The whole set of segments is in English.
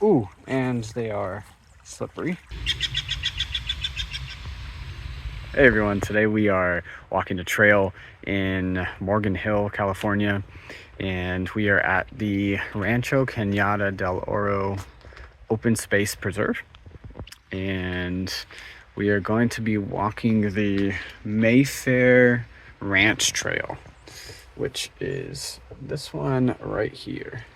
Ooh, and they are slippery. Hey everyone, today we are walking a trail in Morgan Hill, California, and we are at the Rancho Cañada del Oro Open Space Preserve, and we are going to be walking the Mayfair Ranch Trail, which is this one right here.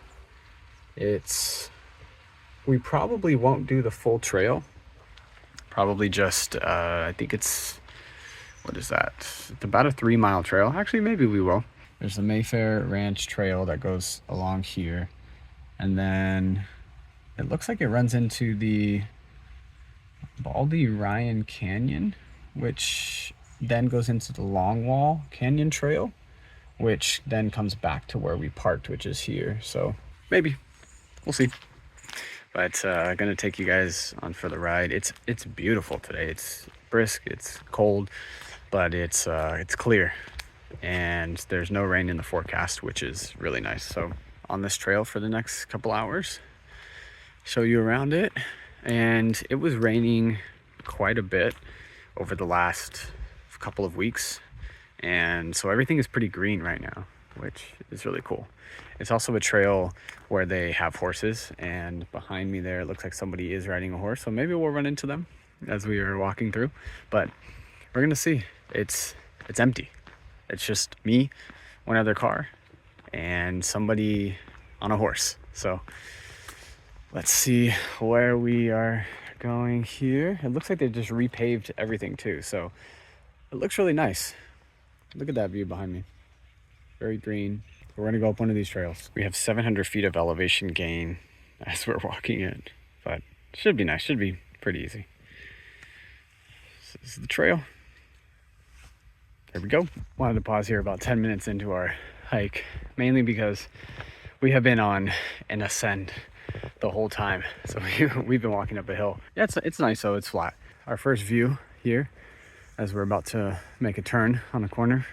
We probably won't do the full trail, probably just I think it's, what is that? It's about a 3-mile trail. Actually, maybe we will. There's the Mayfair Ranch Trail that goes along here, and then it looks like it runs into the Baldy Ryan Canyon, which then goes into the Longwall Canyon Trail, which then comes back to where we parked, which is here. So maybe, we'll see. But gonna take you guys on for the ride. It's beautiful today. It's brisk, it's cold, but it's clear, and there's no rain in the forecast, which is really nice. So on this trail for the next couple hours, show you around it. And it was raining quite a bit over the last couple of weeks, and so everything is pretty green right now, which is really cool. It's also a trail where they have horses, and behind me there it looks like somebody is riding a horse, so maybe we'll run into them as we are walking through, but we're gonna see. It's empty. It's just me, one other car, and somebody on a horse. So let's see where we are going here. It looks like they just repaved everything too, so it looks really nice. Look at that view behind me. Very green. We're gonna go up one of these trails. We have 700 feet of elevation gain as we're walking it, but it should be nice, should be pretty easy. This is the trail. There we go. Wanted to pause here about 10 minutes into our hike, mainly because we have been on an ascent the whole time. So we've been walking up a hill. Yeah, it's nice though, it's flat. Our first view here, as we're about to make a turn on the corner,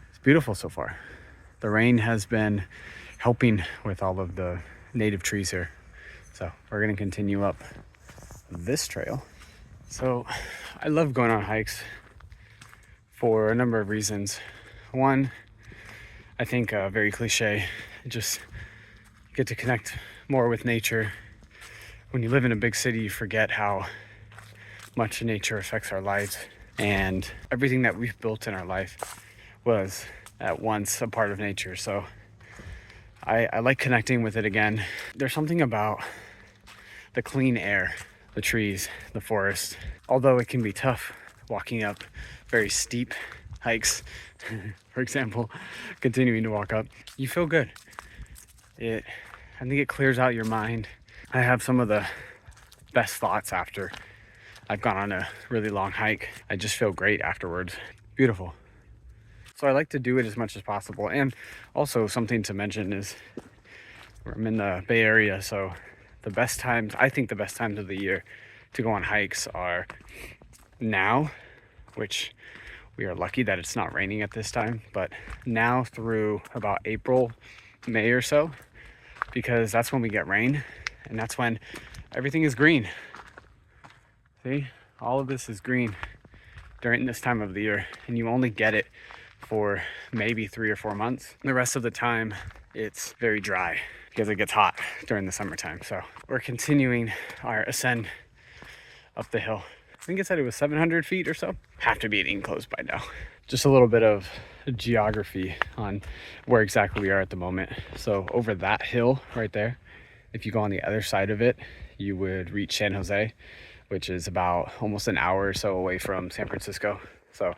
it's beautiful so far. The rain has been helping with all of the native trees here. So we're gonna continue up this trail. So I love going on hikes for a number of reasons. One, I think very cliche, just get to connect more with nature. When you live in a big city, you forget how much nature affects our lives, and everything that we've built in our life was at once a part of nature. So I like connecting with it again. There's something about the clean air, the trees, the forest. Although it can be tough walking up very steep hikes, for example, continuing to walk up, you feel good. I think it clears out your mind. I have some of the best thoughts after I've gone on a really long hike. I just feel great afterwards. Beautiful. So I like to do it as much as possible. And also something to mention is I'm in the Bay Area, so I think the best times of the year to go on hikes are now, which we are lucky that it's not raining at this time, but now through about April, May or so, because that's when we get rain, and that's when everything is green. See, all of this is green during this time of the year, and you only get it for maybe 3 or 4 months. The rest of the time it's very dry because it gets hot during the summertime. So we're continuing our ascent up the hill. I think it said it was 700 feet or so. Have to be getting close by now. Just a little bit of geography on where exactly we are at the moment. So over that hill right there, if you go on the other side of it, you would reach San Jose, which is about almost an hour or so away from San Francisco. So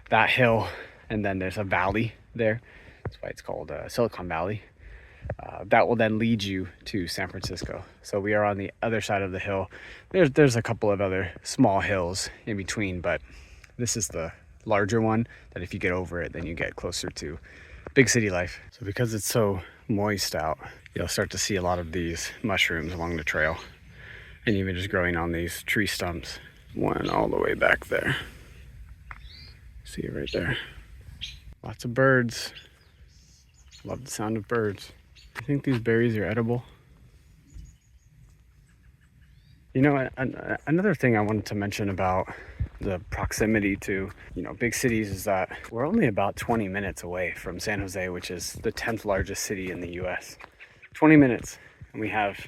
that hill, and then there's a valley there. That's why it's called Silicon Valley. That will then lead you to San Francisco. So we are on the other side of the hill. There's a couple of other small hills in between, but this is the larger one that if you get over it, then you get closer to big city life. So because it's so moist out, you'll start to see a lot of these mushrooms along the trail, and even just growing on these tree stumps. One all the way back there. See it right there. Lots of birds. Love the sound of birds. I think these berries are edible. You know, another thing I wanted to mention about the proximity to, big cities is that we're only about 20 minutes away from San Jose, which is the 10th largest city in the US. 20 minutes, and we have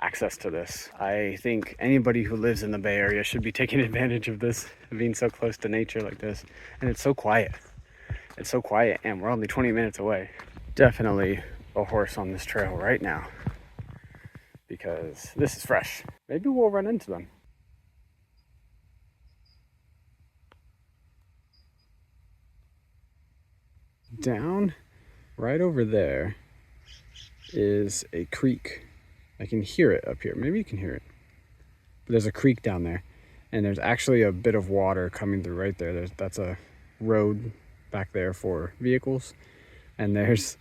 access to this. I think anybody who lives in the Bay Area should be taking advantage of this, being so close to nature like this. And it's so quiet. It's so quiet, and we're only 20 minutes away. Definitely a horse on this trail right now, because this is fresh. Maybe we'll run into them. Down right over there is a creek. I can hear it up here. Maybe you can hear it. But there's a creek down there, and there's actually a bit of water coming through right there. That's a road back there for vehicles, and there's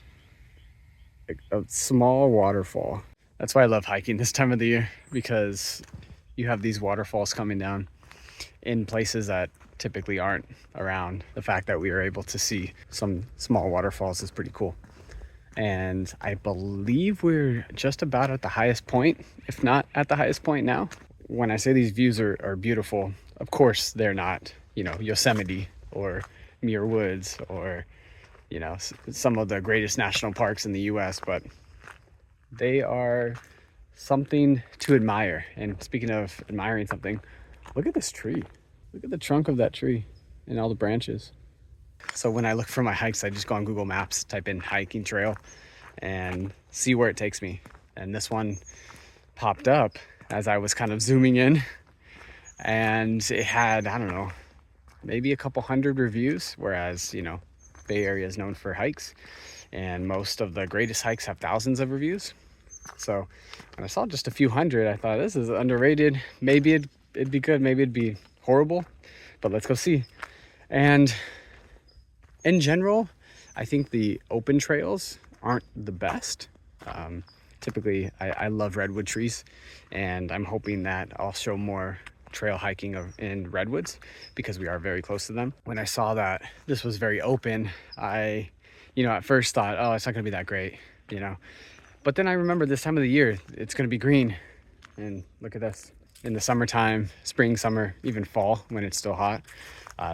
a small waterfall. That's why I love hiking this time of the year, because you have these waterfalls coming down in places that typically aren't around. The fact that we are able to see some small waterfalls is pretty cool. And I believe we're just about at the highest point, if not at the highest point now. When I say these views are beautiful, of course they're not, Yosemite or Muir Woods or, some of the greatest national parks in the US, but they are something to admire. And speaking of admiring something, look at this tree. Look at the trunk of that tree and all the branches. So when I look for my hikes, I just go on Google Maps, type in hiking trail, and see where it takes me. And this one popped up as I was kind of zooming in, and it had, I don't know, maybe a couple hundred reviews, whereas, Bay Area is known for hikes, and most of the greatest hikes have thousands of reviews. So when I saw just a few hundred, I thought, this is underrated. Maybe it'd be good, maybe it'd be horrible, but let's go see. And in general, I think the open trails aren't the best. Typically, I love redwood trees, and I'm hoping that I'll show more trail hiking in redwoods because we are very close to them. When I saw that this was very open, I, at first thought, oh, it's not gonna be that great, But then I remember this time of the year, it's gonna be green. And look at this. In the summertime, spring, summer, even fall, when it's still hot,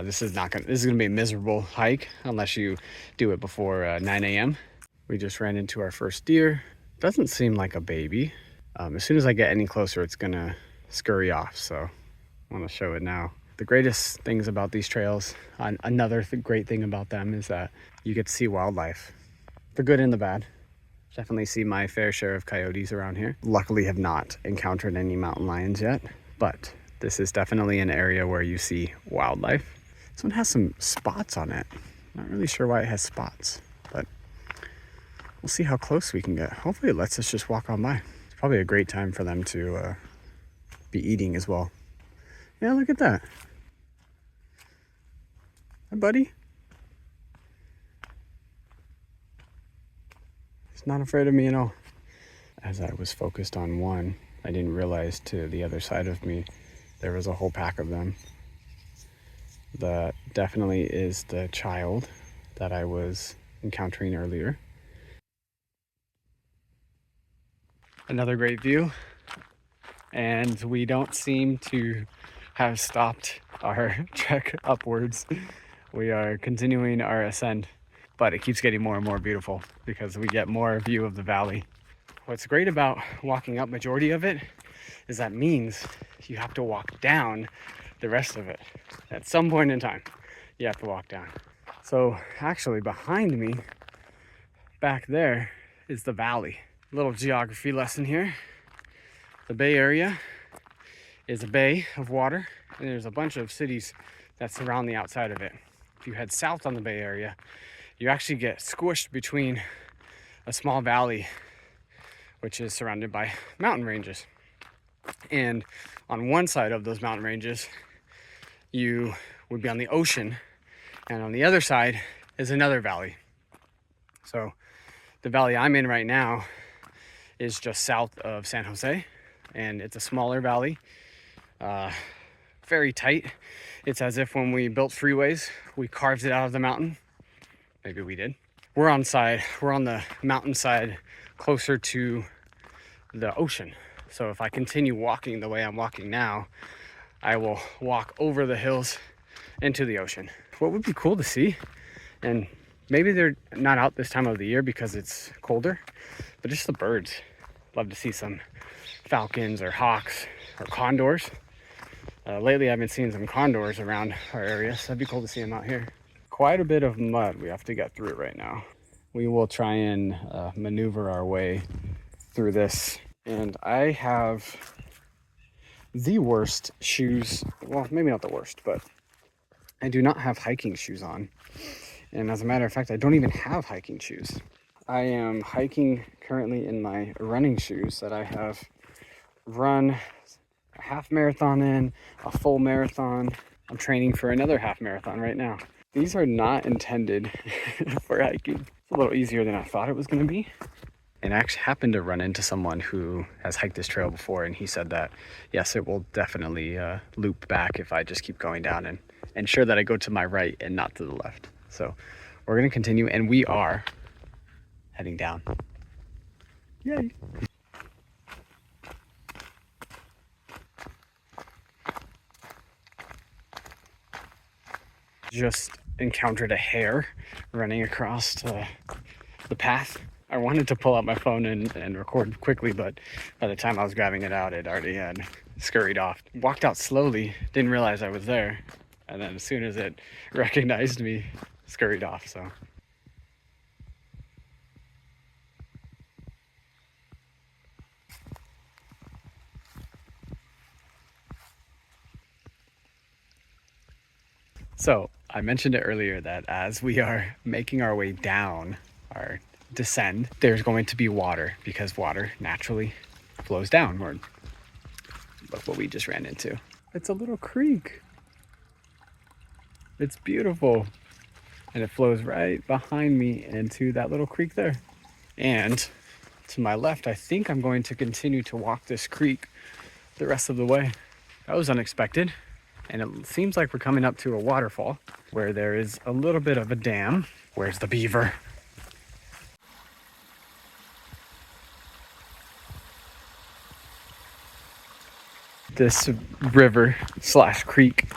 this is gonna be a miserable hike unless you do it before 9 a.m. We just ran into our first deer. Doesn't seem like a baby. As soon as I get any closer, it's gonna scurry off. So I want to show it now. The greatest things about these trails, another great thing about them, is that you get to see wildlife, the good and the bad. Definitely see my fair share of coyotes around here. Luckily have not encountered any mountain lions yet, but this is definitely an area where you see wildlife. This one has some spots on it. Not really sure why it has spots, but we'll see how close we can get. Hopefully it lets us just walk on by. It's probably a great time for them to be eating as well. Yeah, look at that. Hi, buddy. He's not afraid of me at all. As I was focused on one, I didn't realize to the other side of me there was a whole pack of them. That definitely is the child that I was encountering earlier. Another great view, and we don't seem to have stopped our trek upwards. We are continuing our ascent, but it keeps getting more and more beautiful because we get more view of the valley. What's great about walking up majority of it is that means you have to walk down the rest of it. At some point in time, you have to walk down. So actually behind me, back there, is the valley. A little geography lesson here. The Bay Area is a bay of water, and there's a bunch of cities that surround the outside of it. If you head south on the Bay Area, you actually get squished between a small valley, which is surrounded by mountain ranges. And on one side of those mountain ranges, you would be on the ocean, and on the other side is another valley. So the valley I'm in right now is just south of San Jose, and it's a smaller valley, very tight. It's as if when we built freeways, we carved it out of the mountain. Maybe we did. We're on the mountain side closer to the ocean. So if I continue walking the way I'm walking now, I will walk over the hills into the ocean. What would be cool to see, and maybe they're not out this time of the year because it's colder, but just the birds. Love to see some falcons or hawks or condors. Lately I've been seeing some condors around our area, so that'd be cool to see them out here. Quite a bit of mud we have to get through right now. We will try and maneuver our way through this. And I have the worst shoes, well, maybe not the worst, but I do not have hiking shoes on. And as a matter of fact, I don't even have hiking shoes. I am hiking currently in my running shoes that I have run a half marathon in, a full marathon. I'm training for another half marathon right now. These are not intended for hiking. It's a little easier than I thought it was going to be. And I actually happened to run into someone who has hiked this trail before, and he said that, yes, it will definitely loop back if I just keep going down and ensure that I go to my right and not to the left. So we're going to continue, and we are heading down. Yay! Just encountered a hare running across the path. I wanted to pull out my phone and record quickly, but by the time I was grabbing it out, it already had scurried off. Walked out slowly, didn't realize I was there, and then as soon as it recognized me, scurried off. So I mentioned it earlier that as we are making our way down our descend, there's going to be water because water naturally flows downward. Look what we just ran into. It's a little creek. It's beautiful. And it flows right behind me into that little creek there. And to my left, I think I'm going to continue to walk this creek the rest of the way. That was unexpected. And it seems like we're coming up to a waterfall where there is a little bit of a dam. Where's the beaver? This river slash creek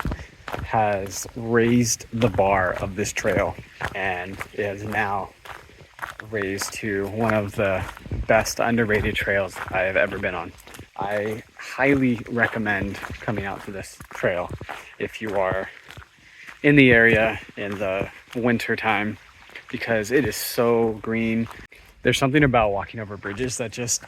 has raised the bar of this trail, and it is now raised to one of the best underrated trails I have ever been on. I highly recommend coming out to this trail if you are in the area in the winter time, because it is so green. There's something about walking over bridges that just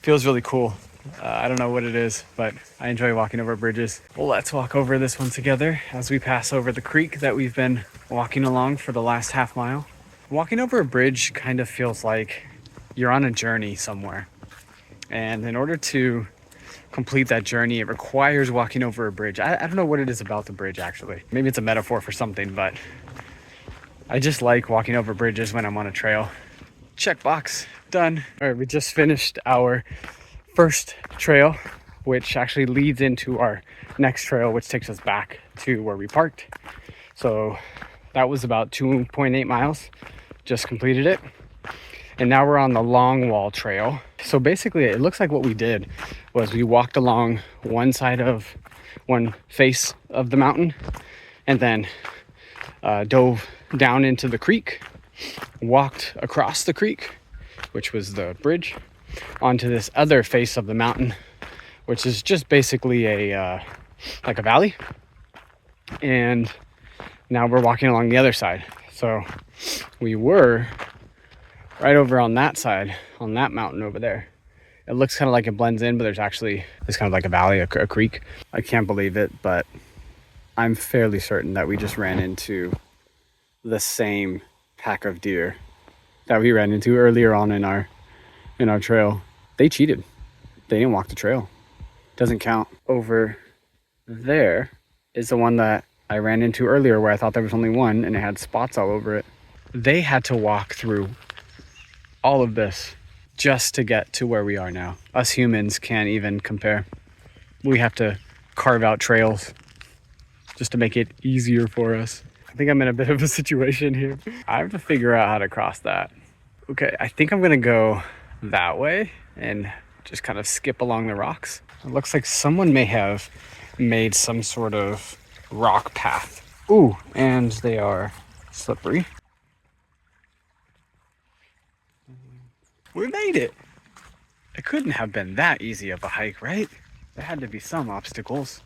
feels really cool. I don't know what it is, but I enjoy walking over bridges. Well, let's walk over this one together as we pass over the creek that we've been walking along for the last half mile. Walking over a bridge kind of feels like you're on a journey somewhere. And in order to complete that journey, it requires walking over a bridge. I don't know what it is about the bridge, actually. Maybe it's a metaphor for something, but I just like walking over bridges when I'm on a trail. Checkbox, done. All right, we just finished our first trail, which actually leads into our next trail, which takes us back to where we parked. So that was about 2.8 miles. Just completed it. And now we're on the long wall trail. So basically it looks like what we did was we walked along one face of the mountain, and then dove down into the creek, walked across the creek, which was the bridge, onto this other face of the mountain, which is just basically like a valley. And now we're walking along the other side. So we were right over on that side, on that mountain over there. It looks kind of like it blends in, but it's kind of like a valley, a creek. I can't believe it, but I'm fairly certain that we just ran into the same pack of deer that we ran into earlier on in our trail. They cheated. They didn't walk the trail. Doesn't count. Over there is the one that I ran into earlier where I thought there was only one and it had spots all over it. They had to walk through all of this just to get to where we are now. Us humans can't even compare. We have to carve out trails just to make it easier for us. I think I'm in a bit of a situation here. I have to figure out how to cross that. Okay, I think I'm gonna go that way and just kind of skip along the rocks. It looks like someone may have made some sort of rock path. Ooh, and they are slippery. We made it. It couldn't have been that easy of a hike, right? There had to be some obstacles.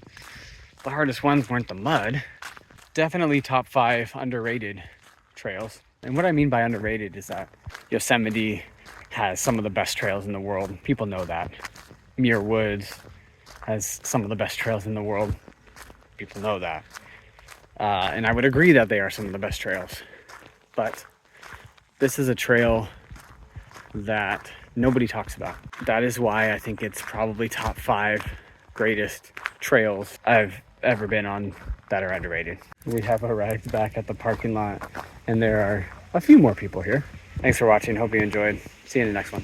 The hardest ones weren't the mud. Definitely top 5 underrated trails. And what I mean by underrated is that Yosemite has some of the best trails in the world. People know that. Muir Woods has some of the best trails in the world. People know that. And I would agree that they are some of the best trails. But this is a trail that nobody talks about. That is why I think it's probably top 5 greatest trails I've ever been on that are underrated. We have arrived back at the parking lot and there are a few more people here. Thanks for watching. Hope you enjoyed. See you in the next one.